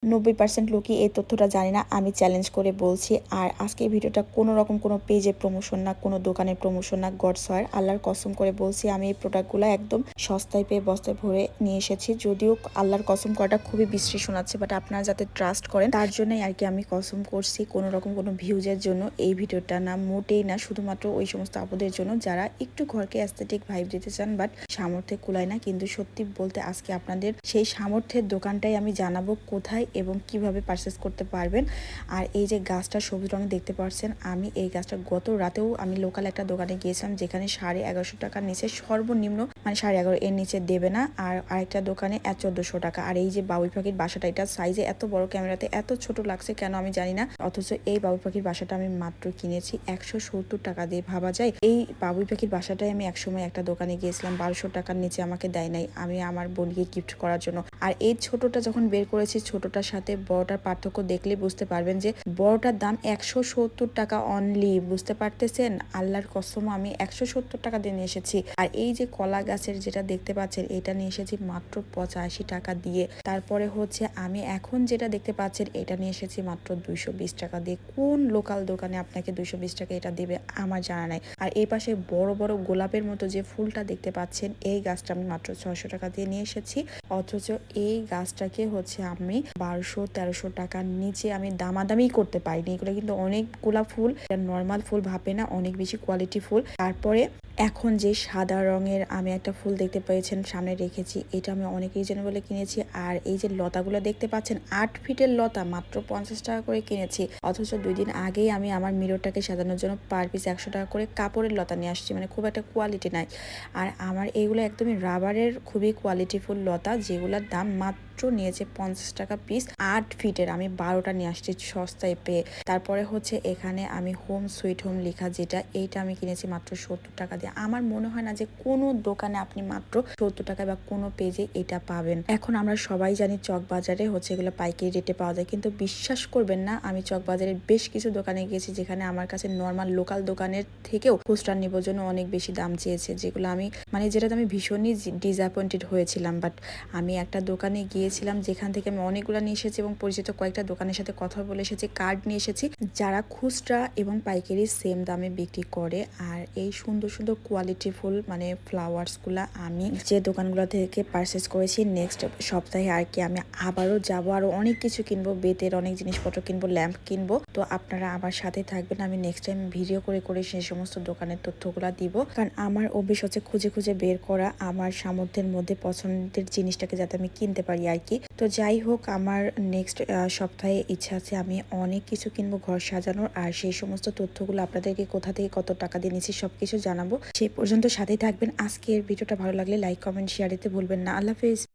90% লোকই এই তথ্যটা জানি না, আমি চ্যালেঞ্জ করে বলছি। আর আজকে এই ভিডিওটা কোনো রকম কোনো পেজের প্রমোশন না, কোনো দোকানের প্রমোশন না, গডস হয় আল্লাহর কসম করে বলছি আমি এই প্রোডাক্টগুলো একদম সস্তায় পেয়ে বস্তায় ভরে নিয়ে এসেছি। যদিও আল্লাহর কসম করাটা খুবই বিশ্রী শোনাচ্ছে, বাট আপনারা যাতে ট্রাস্ট করেন তার জন্যই আর কি আমি কসম করছি। কোনো রকম কোনো ভিউজের জন্য এই ভিডিওটা না, মোটেই না, শুধুমাত্র ওই সমস্ত আপুদের জন্য যারা একটু ঘরকে অ্যাস্থেটিক ভাইব দিতে চান বাট সামর্থ্যে কুলায় না। কিন্তু সত্যি বলতে আজকে আপনাদের সেই সামর্থ্যের দোকানটাই আমি জানাবো কোথায় এবং কিভাবে পারচেস করতে পারবেন। আর এই যে গাছটা সবুজ রঙে দেখতে পাচ্ছেন, আমি এই গাছটা গত রাতেও আমি লোকাল একটা দোকানে গিয়েছিলাম যেখানে 1150 টাকার নিচে সর্বনিম্ন, মানে 11.5 এর নিচে দেবে না। আর আরেকটা দোকানে 1400 টাকা। আর এই যে বাবুই পাখির বাসাটা, এটা সাইজে এত বড়, ক্যামেরাতে এত ছোট লাগছে কেন আমি জানি না, অথচ এই বাবুই পাখির বাসাটা আমি মাত্র কিনেছি 170 টাকা দিয়ে। ভাবা যায় এই বাবুই পাখির বাসাটাই আমি একসময় একটা দোকানে গিয়েছিলাম 1200 টাকার নিচে আমাকে দেয় নাই, আমি আমার বোনকে গিফট করার জন্য। আর এই ছোটটা যখন বের করেছি, ছোটটার সাথে বড়টার পার্থক্য দেখলে বুঝতে পারবেন যে বড়টার দাম 170 টাকা অনলি। বুঝতে পারতেছেন? আল্লাহর কসম আমি 170 টাকা দিয়ে নিয়ে এসেছি। আর এই যে কলা গাছের যেটা দেখতে পাচ্ছেন, এটা নিয়ে এসেছি মাত্র 85 টাকা দিয়ে। তারপরে হচ্ছে আমি এখন যেটা দেখতে পাচ্ছেন, এটা নিয়ে এসেছি মাত্র 220 টাকা দিয়ে। কোন লোকাল দোকানে আপনাকে 220 টাকা এটা দেবে আমার জানা নাই। আর এই পাশে বড় বড় গোলাপের মতো যে ফুলটা দেখতে পাচ্ছেন, এই গাছটা আমি মাত্র 600 টাকা দিয়ে নিয়ে এসেছি। অথচ এই গাছটাকে হচ্ছে আমি 1200-1300 টাকার নিচে আমি দামাদামি করতে পারিনি। এগুলো কিন্তু অনেক গোলাপ ফুল, নর্মাল ফুল ভাবে না, অনেক বেশি কোয়ালিটি ফুল। তারপরে এখন যে সাদা রঙের আমি একটা ফুল দেখতে পেয়েছেন সামনে রেখেছি, এটা আমি অনেক রিজনেবলে কিনেছি। আর এই যে লতাগুলো দেখতে পাচ্ছেন, 8 ফিটের লতা মাত্র 50 টাকা করে কিনেছি। অথচ 2 দিন আগেই আমি আমার মিররটাকে সাজানোর জন্য পার পিস 100 টাকা করে কাপড়ের লতা নিয়ে আসছি, মানে খুব একটা কোয়ালিটি নাই। আর আমার এইগুলো একদমই রাবারের খুবই কোয়ালিটিফুল লতা, যেগুলোর দাম মাত্র নিয়েছে 50 টাকা পিস। 8 ফিটের আমি 12টা নিয়ে আসছি সস্তায় পেয়ে। তারপরে হচ্ছে এখানে আমি হোম সুইট হোম লেখা যেটা, এইটা আমি কিনেছি মাত্র 70 টাকা দিয়ে। আমার মনে হয় না যে কোনো দোকানে আপনি মাত্র 70 টাকা বা কোনো পেজে এটা পাবেন। এখন আমরা সবাই জানি চক বাজারে হচ্ছে এগুলো পাইকারি রেটে পাওয়া যায়, কিন্তু বিশ্বাস করবেন না, আমি চক বাজারের বেশ কিছু দোকানে গিয়েছি যেখানে আমার কাছে নর্মাল লোকাল দোকানের থেকেও খুচরা নেবার জন্য অনেক বেশি দাম চেয়েছে, যেগুলো আমি মানে যেটাতে আমি ভীষণই ডিসঅ্যাপয়েন্টেড হয়েছিলাম। বাট আমি একটা দোকানে গিয়েছিলাম যেখান থেকে আমি অনেকগুলো নিয়ে এসেছি এবং পরিচিত কয়েকটা দোকানের সাথে কথা বলে এসেছি, কার্ড নিয়ে এসেছি, যারা খুচরা এবং পাইকারি সেম দামে বিক্রি করে। আর এই সুন্দর সুন্দর কোয়ালিটিফুল মানে ফ্লাওয়ার্সগুলো আমি যে দোকানগুলো থেকে পারচেস করেছি, নেক্সট সপ্তাহে আর কি আমি আবারও যাব, আরও অনেক কিছু কিনবো, বেতের অনেক জিনিসপত্র কিনবো, ল্যাম্প কিনবো। তো আপনারা আমার সাথে থাকবেন, আমি নেক্সট টাইম ভিডিও করে করে সেই সমস্ত দোকানের তথ্যগুলো দিব। কারণ আমার অভ্যেস হচ্ছে খুঁজে খুঁজে বের করা আমার সামর্থ্যের মধ্যে পছন্দের জিনিসটাকে যাতে আমি কিনতে পারি আর কি। তো যাই হোক, আমার নেক্সট সপ্তাহে ইচ্ছা আছে আমি অনেক কিছু কিনবো ঘর সাজানোর। আর সেই সমস্ত তথ্যগুলো আপনাদেরকে কোথা থেকে কত টাকা দিয়ে নিচ্ছি সবকিছু জানাবো। সেই পর্যন্ত সাথেই থাকবেন। আজকের ভিডিওটা ভালো লাগলে লাইক কমেন্ট শেয়ার দিতে ভুলবেন না। আল্লাহ হাফেজ।